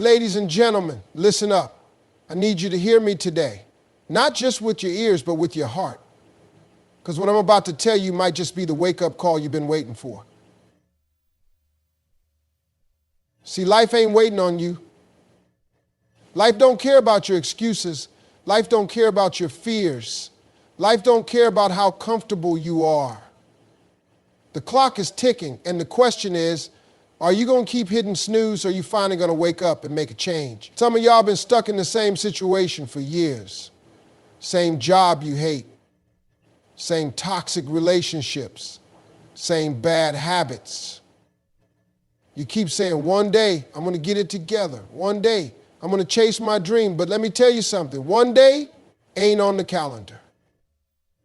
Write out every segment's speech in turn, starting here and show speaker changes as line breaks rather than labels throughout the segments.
Ladies and gentlemen, listen up. I need you to hear me today. Not just with your ears, but with your heart. Because what I'm about to tell you might just be the wake-up call you've been waiting for. See, life ain't waiting on you. Life don't care about your excuses. Life don't care about your fears. Life don't care about how comfortable you are. The clock is ticking, and the question is, are you going to keep hitting snooze, or are you finally going to wake up and make a change? Some of y'all been stuck in the same situation for years. Same job you hate. Same toxic relationships. Same bad habits. You keep saying, one day I'm going to get it together. One day I'm going to chase my dream. But let me tell you something. One day ain't on the calendar.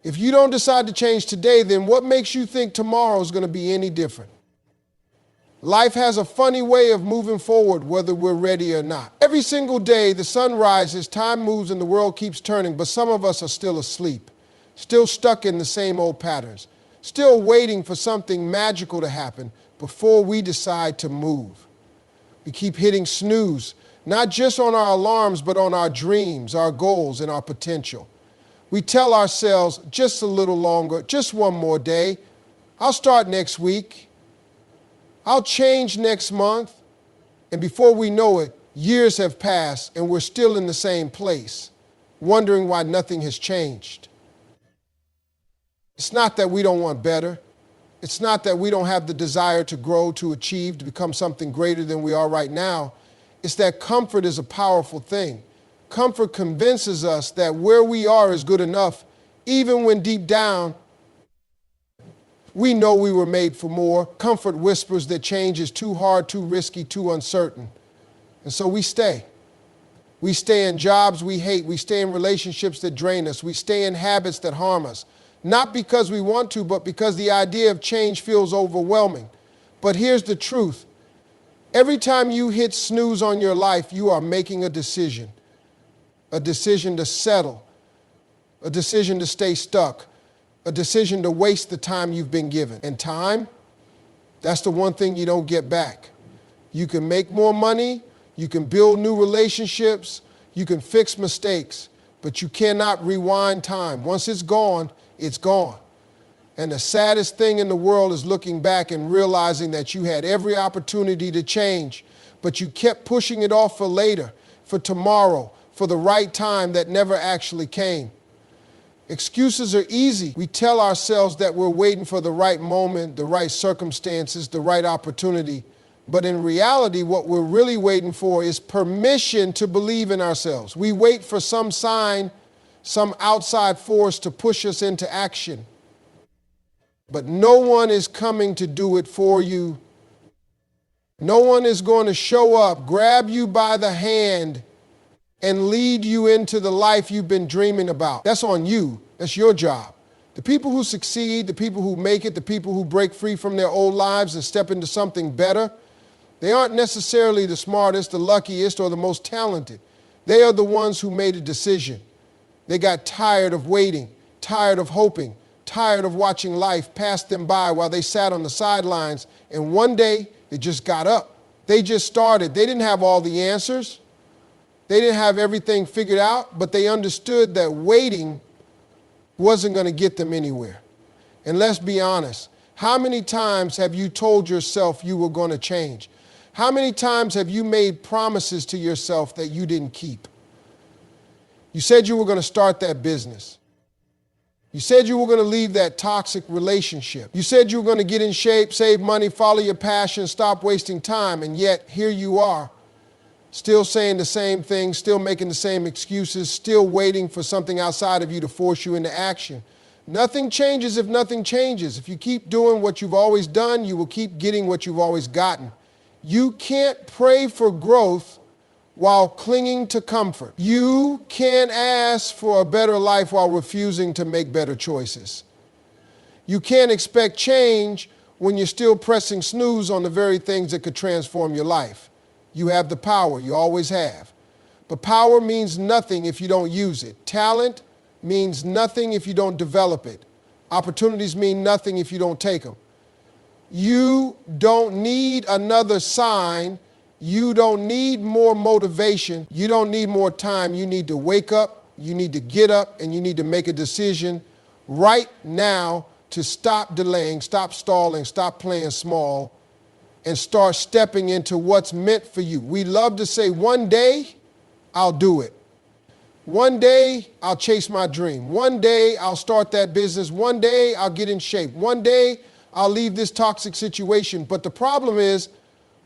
If you don't decide to change today, then what makes you think tomorrow is going to be any different? Life has a funny way of moving forward whether we're ready or not. Every single day the sun rises, time moves, and the world keeps turning, but some of us are still asleep, still stuck in the same old patterns, still waiting for something magical to happen before we decide to move. We keep hitting snooze, not just on our alarms, but on our dreams, our goals, and our potential. We tell ourselves, just a little longer, just one more day. I'll start next week. I'll change next month. And before we know it, years have passed and we're still in the same place, wondering why nothing has changed. It's not that we don't want better. It's not that we don't have the desire to grow, to achieve, to become something greater than we are right now. It's that comfort is a powerful thing. Comfort convinces us that where we are is good enough, even when deep down we know we were made for more. Comfort whispers that change is too hard, too risky, too uncertain. And so we stay. We stay in jobs we hate. We stay in relationships that drain us. We stay in habits that harm us. Not because we want to, but because the idea of change feels overwhelming. But here's the truth. Every time you hit snooze on your life, you are making a decision to settle, a decision to stay stuck, a decision to waste the time you've been given. And time, that's the one thing you don't get back. You can make more money, you can build new relationships, you can fix mistakes, but you cannot rewind time. Once it's gone, it's gone. And the saddest thing in the world is looking back and realizing that you had every opportunity to change, but you kept pushing it off for later, for tomorrow, for the right time that never actually came. Excuses are easy. We tell ourselves that we're waiting for the right moment, the right circumstances, the right opportunity. But in reality, what we're really waiting for is permission to believe in ourselves. We wait for some sign, some outside force to push us into action. But no one is coming to do it for you. No one is going to show up, grab you by the hand, and lead you into the life you've been dreaming about. That's on you. That's your job. The people who succeed, the people who make it, the people who break free from their old lives and step into something better, they aren't necessarily the smartest, the luckiest, or the most talented. They are the ones who made a decision. They got tired of waiting, tired of hoping, tired of watching life pass them by while they sat on the sidelines, and one day they just got up. They just started. They didn't have all the answers. They didn't have everything figured out, but they understood that waiting wasn't going to get them anywhere. And let's be honest, how many times have you told yourself you were going to change? How many times have you made promises to yourself that you didn't keep? You said you were going to start that business. You said you were going to leave that toxic relationship. You said you were going to get in shape, save money, follow your passion, stop wasting time, and yet here you are. Still saying the same thing, still making the same excuses, still waiting for something outside of you to force you into action. Nothing changes if nothing changes. If you keep doing what you've always done, you will keep getting what you've always gotten. You can't pray for growth while clinging to comfort. You can't ask for a better life while refusing to make better choices. You can't expect change when you're still pressing snooze on the very things that could transform your life. You have the power, you always have. But power means nothing if you don't use it. Talent means nothing if you don't develop it. Opportunities mean nothing if you don't take them. You don't need another sign. You don't need more motivation. You don't need more time. You need to wake up, you need to get up, and you need to make a decision right now to stop delaying, stop stalling, stop playing small, and start stepping into what's meant for you. We love to say, one day I'll do it. One day I'll chase my dream. One day I'll start that business. One day I'll get in shape. One day I'll leave this toxic situation. But the problem is,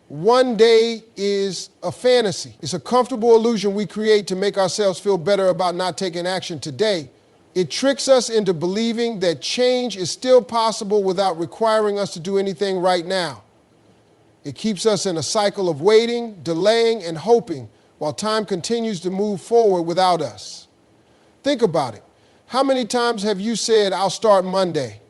one day is a fantasy. It's a comfortable illusion we create to make ourselves feel better about not taking action today. It tricks us into believing that change is still possible without requiring us to do anything right now. It keeps us in a cycle of waiting, delaying, and hoping while time continues to move forward without us. Think about it. How many times have you said, I'll start Monday?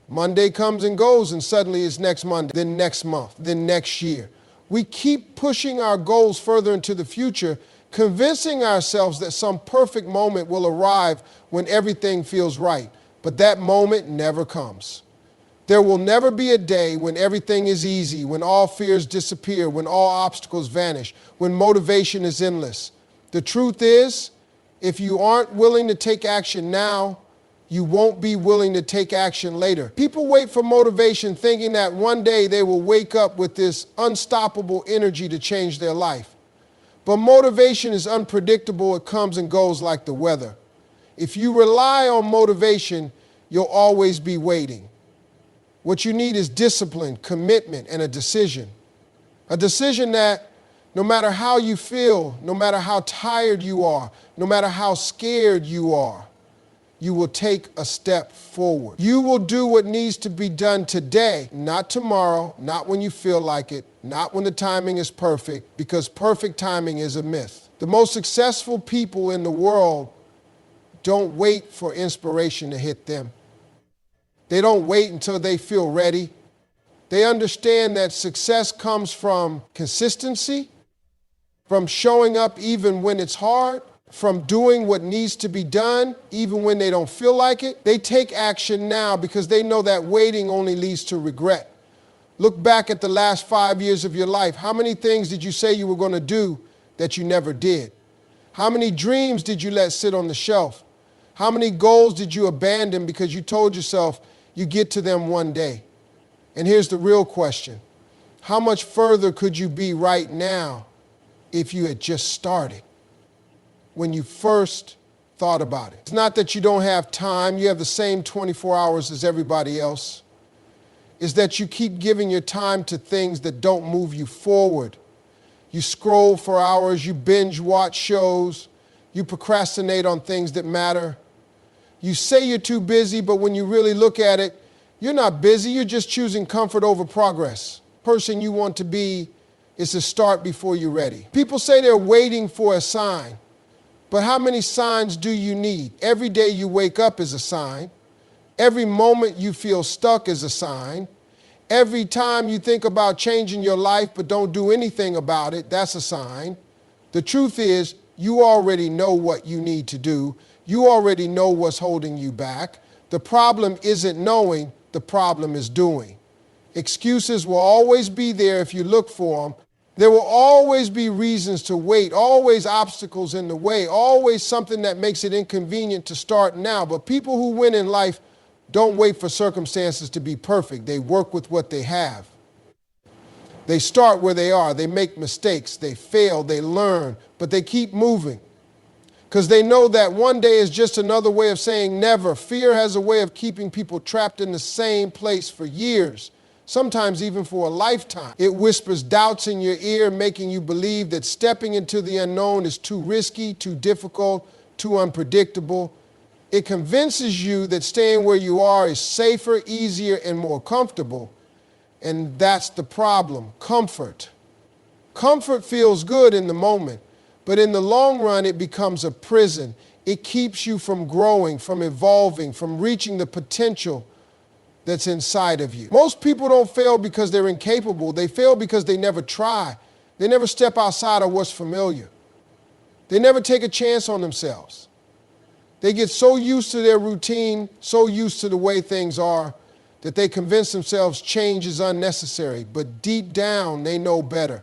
Monday comes and goes, and suddenly it's next Monday, then next month, then next year. We keep pushing our goals further into the future, convincing ourselves that some perfect moment will arrive when everything feels right. But that moment never comes. There will never be a day when everything is easy, when all fears disappear, when all obstacles vanish, when motivation is endless. The truth is, if you aren't willing to take action now, you won't be willing to take action later. People wait for motivation thinking that one day they will wake up with this unstoppable energy to change their life. But motivation is unpredictable. It comes and goes like the weather. If you rely on motivation, you'll always be waiting. What you need is discipline, commitment, and a decision. A decision that no matter how you feel, no matter how tired you are, no matter how scared you are, you will take a step forward. You will do what needs to be done today, not tomorrow, not when you feel like it, not when the timing is perfect, because perfect timing is a myth. The most successful people in the world don't wait for inspiration to hit them. They don't wait until they feel ready. They understand that success comes from consistency, from showing up even when it's hard, from doing what needs to be done even when they don't feel like it. They take action now because they know that waiting only leads to regret. Look back at the last 5 years of your life. How many things did you say you were going to do that you never did? How many dreams did you let sit on the shelf? How many goals did you abandon because you told yourself you get to them one day? And here's the real question. How much further could you be right now if you had just started when you first thought about it? It's not that you don't have time. You have the same 24 hours as everybody else. It's that you keep giving your time to things that don't move you forward. You scroll for hours, you binge watch shows, you procrastinate on things that matter. You say you're too busy, but when you really look at it, you're not busy, you're just choosing comfort over progress. Person you want to be is to start before you're ready. People say they're waiting for a sign, but how many signs do you need? Every day you wake up is a sign. Every moment you feel stuck is a sign. Every time you think about changing your life but don't do anything about it, that's a sign. The truth is, you already know what you need to do. You already know what's holding you back. The problem isn't knowing, the problem is doing. Excuses will always be there if you look for them. There will always be reasons to wait, always obstacles in the way, always something that makes it inconvenient to start now. But people who win in life don't wait for circumstances to be perfect. They work with what they have. They start where they are. They make mistakes. They fail. They learn. But they keep moving because they know that one day is just another way of saying never. Fear has a way of keeping people trapped in the same place for years, sometimes even for a lifetime. It whispers doubts in your ear, making you believe that stepping into the unknown is too risky, too difficult, too unpredictable. It convinces you that staying where you are is safer, easier, and more comfortable. And that's the problem, comfort. Comfort feels good in the moment, but in the long run, it becomes a prison. It keeps you from growing, from evolving, from reaching the potential that's inside of you. Most people don't fail because they're incapable. They fail because they never try. They never step outside of what's familiar. They never take a chance on themselves. They get so used to their routine, so used to the way things are, that they convince themselves change is unnecessary. But deep down, they know better.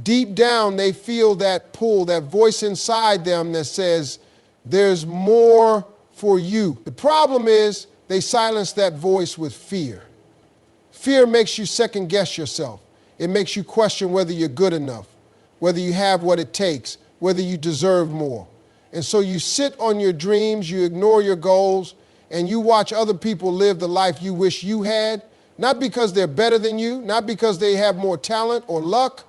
Deep down, they feel that pull, that voice inside them that says, there's more for you. The problem is they silence that voice with fear. Fear makes you second guess yourself. It makes you question whether you're good enough, whether you have what it takes, whether you deserve more. And so you sit on your dreams, you ignore your goals, and you watch other people live the life you wish you had, not because they're better than you, not because they have more talent or luck,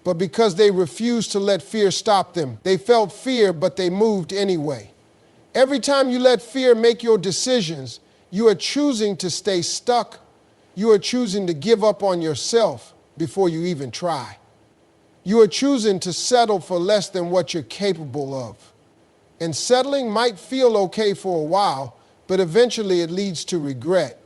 but because they refused to let fear stop them. They felt fear, but they moved anyway. Every time you let fear make your decisions, you are choosing to stay stuck. You are choosing to give up on yourself before you even try. You are choosing to settle for less than what you're capable of. And settling might feel okay for a while, but eventually it leads to regret.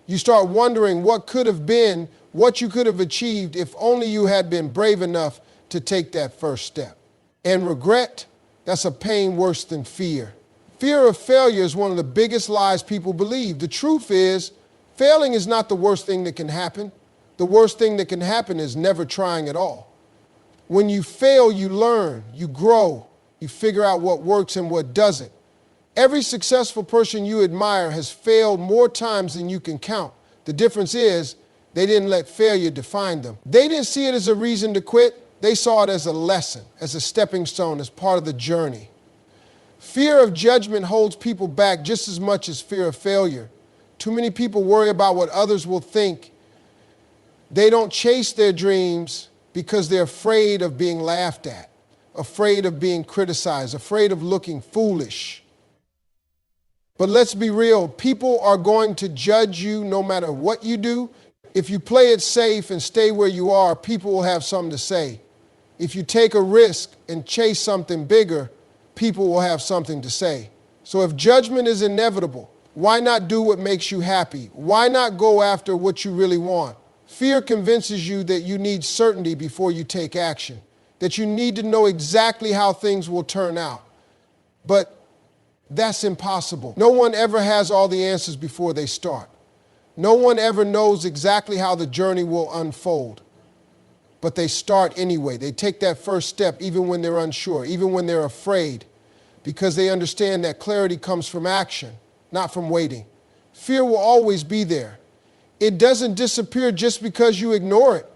You start wondering what could have been, what you could have achieved if only you had been brave enough to take that first step. And regret, that's a pain worse than fear. Fear of failure is one of the biggest lies people believe. The truth is, failing is not the worst thing that can happen. The worst thing that can happen is never trying at all. When you fail, you learn, you grow, you figure out what works and what doesn't. Every successful person you admire has failed more times than you can count. The difference is they didn't let failure define them. They didn't see it as a reason to quit. They saw it as a lesson, as a stepping stone, as part of the journey. Fear of judgment holds people back just as much as fear of failure. Too many people worry about what others will think. They don't chase their dreams because they're afraid of being laughed at, afraid of being criticized, afraid of looking foolish. But let's be real, people are going to judge you no matter what you do. If you play it safe and stay where you are, people will have something to say. If you take a risk and chase something bigger, people will have something to say. So if judgment is inevitable, why not do what makes you happy? Why not go after what you really want? Fear convinces you that you need certainty before you take action, that you need to know exactly how things will turn out. But that's impossible. No one ever has all the answers before they start. No one ever knows exactly how the journey will unfold. But they start anyway. They take that first step even when they're unsure, even when they're afraid, because they understand that clarity comes from action, not from waiting. Fear will always be there. It doesn't disappear just because you ignore it.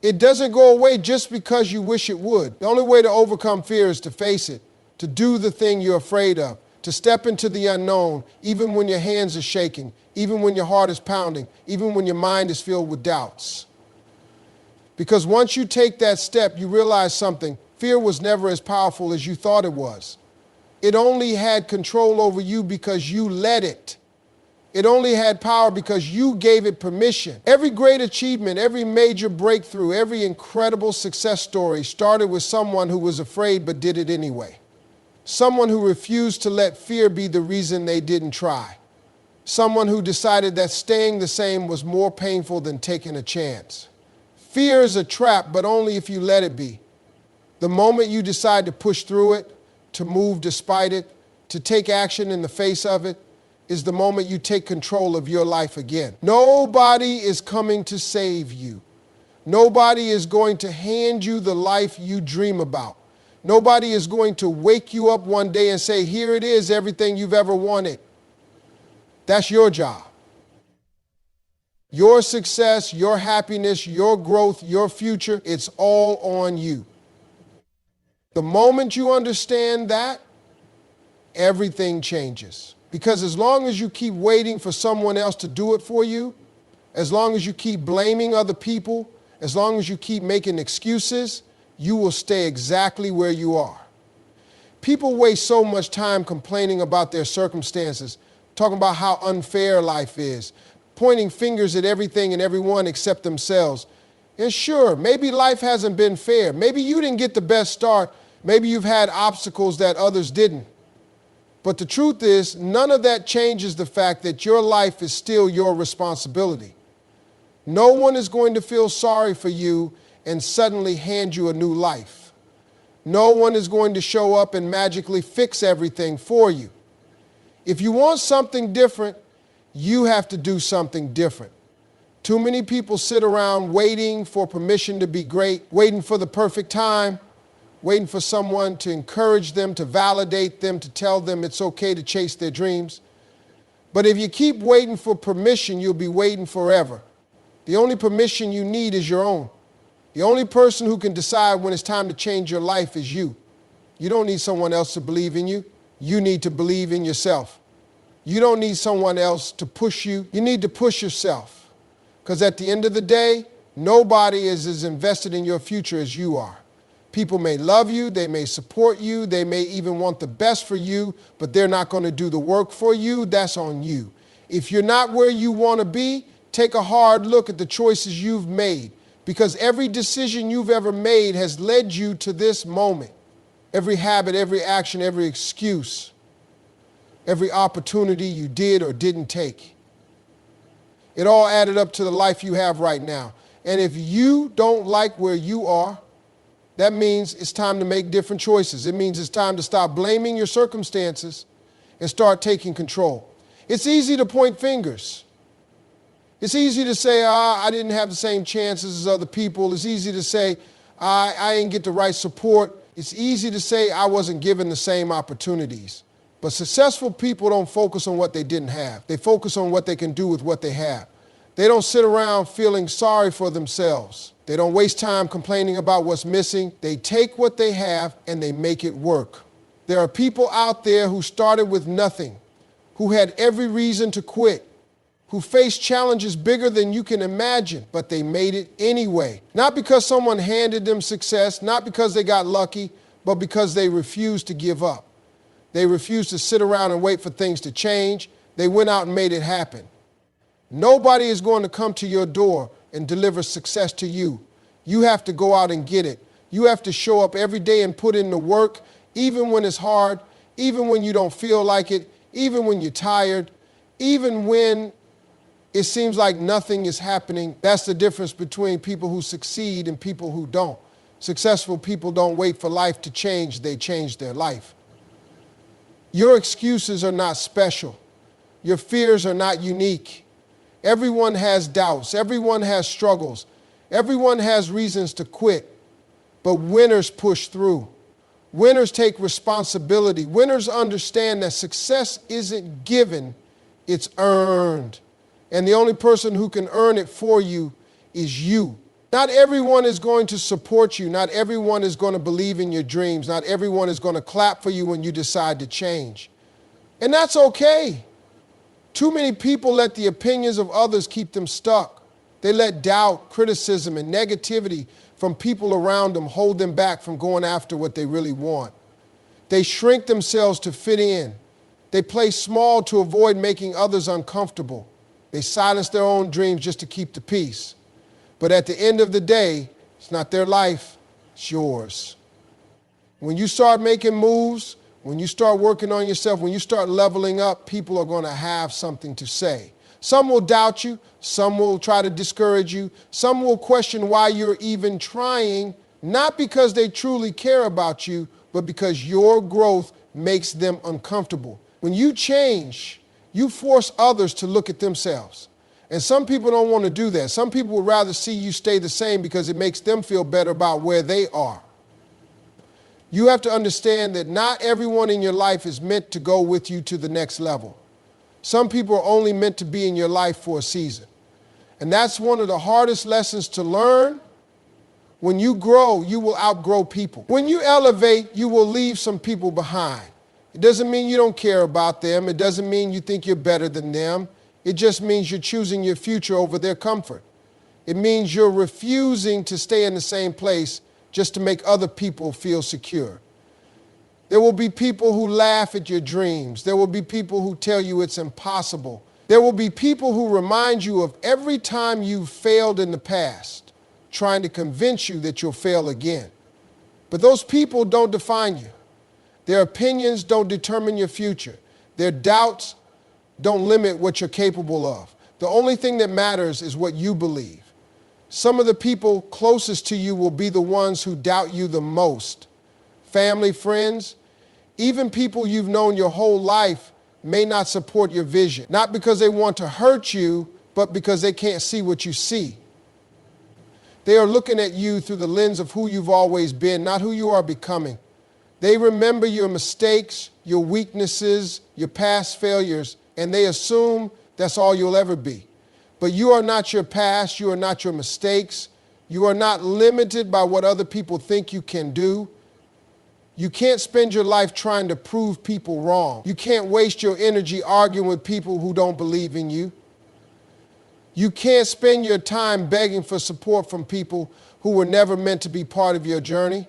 It doesn't go away just because you wish it would. The only way to overcome fear is to face it, to do the thing you're afraid of, to step into the unknown, even when your hands are shaking, even when your heart is pounding, even when your mind is filled with doubts. Because once you take that step, you realize something. Fear was never as powerful as you thought it was. It only had control over you because you let it. It only had power because you gave it permission. Every great achievement, every major breakthrough, every incredible success story started with someone who was afraid but did it anyway. Someone who refused to let fear be the reason they didn't try. Someone who decided that staying the same was more painful than taking a chance. Fear is a trap, but only if you let it be. The moment you decide to push through it, to move despite it, to take action in the face of it, is the moment you take control of your life again. Nobody is coming to save you. Nobody is going to hand you the life you dream about. Nobody is going to wake you up one day and say, here it is, everything you've ever wanted. That's your job. Your success, your happiness, your growth, your future, it's all on you. The moment you understand that, everything changes. Because as long as you keep waiting for someone else to do it for you, as long as you keep blaming other people, as long as you keep making excuses, you will stay exactly where you are. People waste so much time complaining about their circumstances, talking about how unfair life is, pointing fingers at everything and everyone except themselves. And sure, maybe life hasn't been fair. Maybe you didn't get the best start. Maybe you've had obstacles that others didn't. But the truth is, none of that changes the fact that your life is still your responsibility. No one is going to feel sorry for you and suddenly hand you a new life. No one is going to show up and magically fix everything for you. If you want something different, you have to do something different. Too many people sit around waiting for permission to be great, waiting for the perfect time, waiting for someone to encourage them, to validate them, to tell them it's okay to chase their dreams. But if you keep waiting for permission, you'll be waiting forever. The only permission you need is your own. The only person who can decide when it's time to change your life is you. You don't need someone else to believe in you. You need to believe in yourself. You don't need someone else to push you. You need to push yourself. Because at the end of the day, nobody is as invested in your future as you are. People may love you, they may support you, they may even want the best for you, but they're not going to do the work for you. That's on you. If you're not where you want to be, take a hard look at the choices you've made, because every decision you've ever made has led you to this moment. Every habit, every action, every excuse, every opportunity you did or didn't take. It all added up to the life you have right now. And if you don't like where you are, that means it's time to make different choices. It means it's time to stop blaming your circumstances and start taking control. It's easy to point fingers. It's easy to say, I didn't have the same chances as other people. It's easy to say, I didn't get the right support. It's easy to say I wasn't given the same opportunities. But successful people don't focus on what they didn't have. They focus on what they can do with what they have. They don't sit around feeling sorry for themselves. They don't waste time complaining about what's missing. They take what they have and they make it work. There are people out there who started with nothing, who had every reason to quit, who faced challenges bigger than you can imagine, but they made it anyway. Not because someone handed them success, not because they got lucky, but because they refused to give up. They refused to sit around and wait for things to change. They went out and made it happen. Nobody is going to come to your door and deliver success to you. You have to go out and get it. You have to show up every day and put in the work, even when it's hard, even when you don't feel like it, even when you're tired, even when it seems like nothing is happening. That's the difference between people who succeed and people who don't. Successful people don't wait for life to change, they change their life. Your excuses are not special. Your fears are not unique. Everyone has doubts. Everyone has struggles. Everyone has reasons to quit. But winners push through. Winners take responsibility. Winners understand that success isn't given, it's earned. And the only person who can earn it for you is you. Not everyone is going to support you. Not everyone is going to believe in your dreams. Not everyone is going to clap for you when you decide to change. And that's okay. Too many people let the opinions of others keep them stuck. They let doubt, criticism, and negativity from people around them hold them back from going after what they really want. They shrink themselves to fit in. They play small to avoid making others uncomfortable. They silence their own dreams just to keep the peace. But at the end of the day, it's not their life, it's yours. When you start making moves, when you start working on yourself, when you start leveling up, people are going to have something to say. Some will doubt you, some will try to discourage you, some will question why you're even trying, not because they truly care about you, but because your growth makes them uncomfortable. When you change, you force others to look at themselves. And some people don't want to do that. Some people would rather see you stay the same because it makes them feel better about where they are. You have to understand that not everyone in your life is meant to go with you to the next level. Some people are only meant to be in your life for a season. And that's one of the hardest lessons to learn. When you grow, you will outgrow people. When you elevate, you will leave some people behind. It doesn't mean you don't care about them. It doesn't mean you think you're better than them. It just means you're choosing your future over their comfort. It means you're refusing to stay in the same place just to make other people feel secure. There will be people who laugh at your dreams. There will be people who tell you it's impossible. There will be people who remind you of every time you've failed in the past, trying to convince you that you'll fail again. But those people don't define you. Their opinions don't determine your future. Their doubts don't limit what you're capable of. The only thing that matters is what you believe. Some of the people closest to you will be the ones who doubt you the most. Family, friends, even people you've known your whole life may not support your vision. Not because they want to hurt you, but because they can't see what you see. They are looking at you through the lens of who you've always been, not who you are becoming. They remember your mistakes, your weaknesses, your past failures, and they assume that's all you'll ever be. But you are not your past, you are not your mistakes, you are not limited by what other people think you can do. You can't spend your life trying to prove people wrong. You can't waste your energy arguing with people who don't believe in you. You can't spend your time begging for support from people who were never meant to be part of your journey.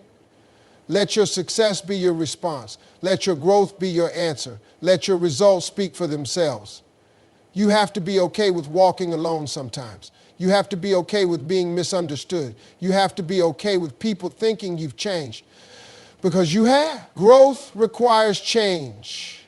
Let your success be your response. Let your growth be your answer. Let your results speak for themselves. You have to be okay with walking alone sometimes. You have to be okay with being misunderstood. You have to be okay with people thinking you've changed, because you have. Growth requires change.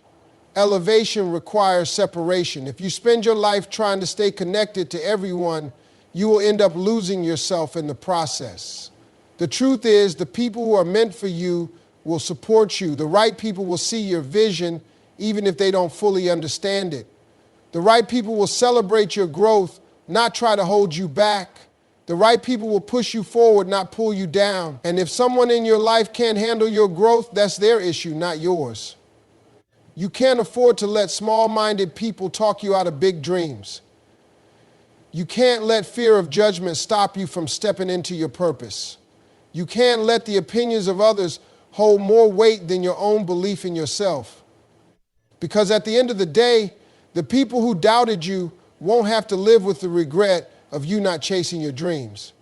Elevation requires separation. If you spend your life trying to stay connected to everyone, you will end up losing yourself in the process. The truth is, the people who are meant for you will support you. The right people will see your vision, even if they don't fully understand it. The right people will celebrate your growth, not try to hold you back. The right people will push you forward, not pull you down. And if someone in your life can't handle your growth, that's their issue, not yours. You can't afford to let small-minded people talk you out of big dreams. You can't let fear of judgment stop you from stepping into your purpose. You can't let the opinions of others hold more weight than your own belief in yourself. Because at the end of the day, the people who doubted you won't have to live with the regret of you not chasing your dreams.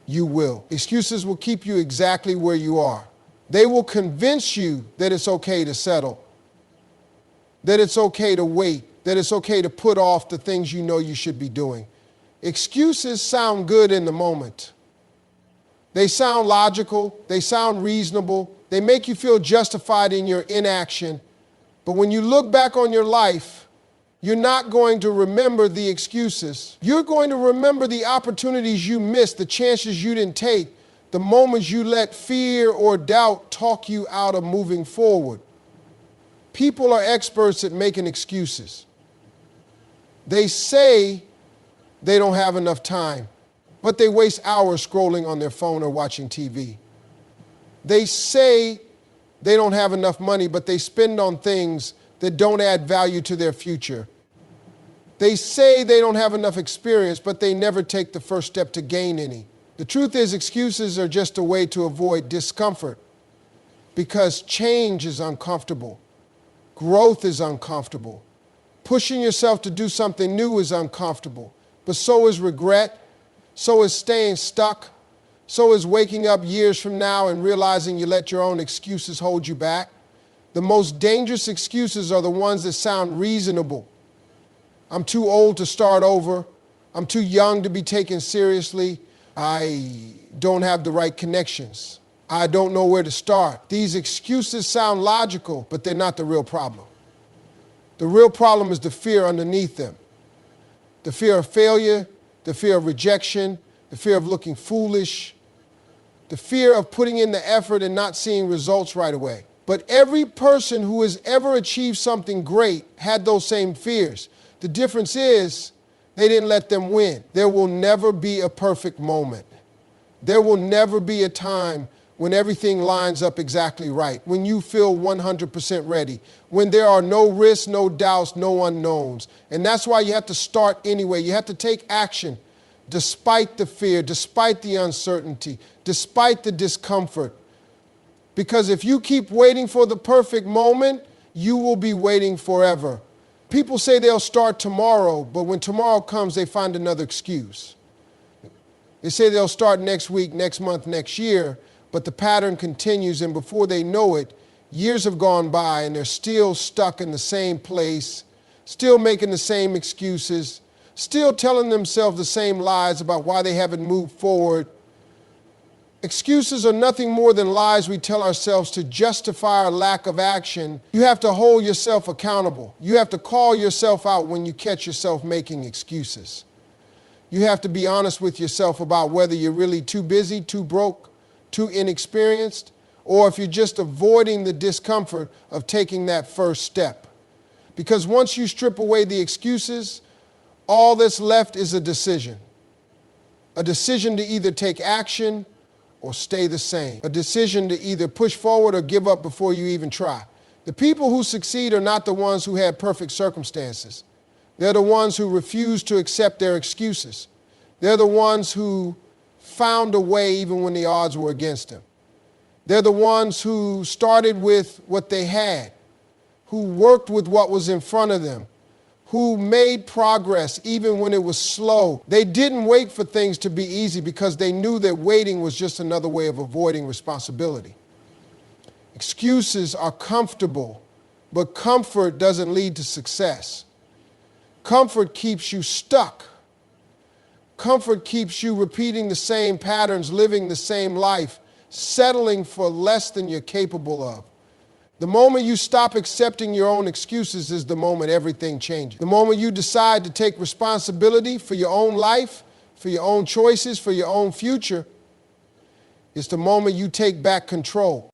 You will. Excuses will keep you exactly where you are. They will convince you that it's okay to settle, that it's okay to wait, that it's okay to put off the things you know you should be doing. Excuses sound good in the moment. They sound logical, they sound reasonable, they make you feel justified in your inaction. But when you look back on your life, you're not going to remember the excuses. You're going to remember the opportunities you missed, the chances you didn't take, the moments you let fear or doubt talk you out of moving forward. People are experts at making excuses. They say they don't have enough time, but they waste hours scrolling on their phone or watching TV. They say they don't have enough money, but they spend on things that don't add value to their future. They say they don't have enough experience, but they never take the first step to gain any. The truth is, excuses are just a way to avoid discomfort, because change is uncomfortable. Growth is uncomfortable. Pushing yourself to do something new is uncomfortable. But so is regret. So is staying stuck. So is waking up years from now and realizing you let your own excuses hold you back. The most dangerous excuses are the ones that sound reasonable. I'm too old to start over. I'm too young to be taken seriously. I don't have the right connections. I don't know where to start. These excuses sound logical, but they're not the real problem. The real problem is the fear underneath them. The fear of failure, the fear of rejection, the fear of looking foolish, the fear of putting in the effort and not seeing results right away. But every person who has ever achieved something great had those same fears. The difference is they didn't let them win. There will never be a perfect moment. There will never be a time when everything lines up exactly right, when you feel 100% ready, when there are no risks, no doubts, no unknowns. And that's why you have to start anyway. You have to take action despite the fear, despite the uncertainty, despite the discomfort. Because if you keep waiting for the perfect moment, you will be waiting forever. People say they'll start tomorrow, but when tomorrow comes, they find another excuse. They say they'll start next week, next month, next year, but the pattern continues, and before they know it, years have gone by and they're still stuck in the same place, still making the same excuses, still telling themselves the same lies about why they haven't moved forward. Excuses are nothing more than lies we tell ourselves to justify our lack of action. You have to hold yourself accountable. You have to call yourself out when you catch yourself making excuses. You have to be honest with yourself about whether you're really too busy, too broke, too inexperienced, or if you're just avoiding the discomfort of taking that first step. Because once you strip away the excuses, All that's left is a decision. A decision to either take action or stay the same. A decision to either push forward or give up before you even try. The people who succeed are not the ones who had perfect circumstances. They're the ones who refuse to accept their excuses. They're the ones who found a way even when the odds were against them. They're the ones who started with what they had, who worked with what was in front of them, who made progress even when it was slow. They didn't wait for things to be easy because they knew that waiting was just another way of avoiding responsibility. Excuses are comfortable, but comfort doesn't lead to success. Comfort keeps you stuck. Comfort keeps you repeating the same patterns, living the same life, settling for less than you're capable of. The moment you stop accepting your own excuses is the moment everything changes. The moment you decide to take responsibility for your own life, for your own choices, for your own future, is the moment you take back control.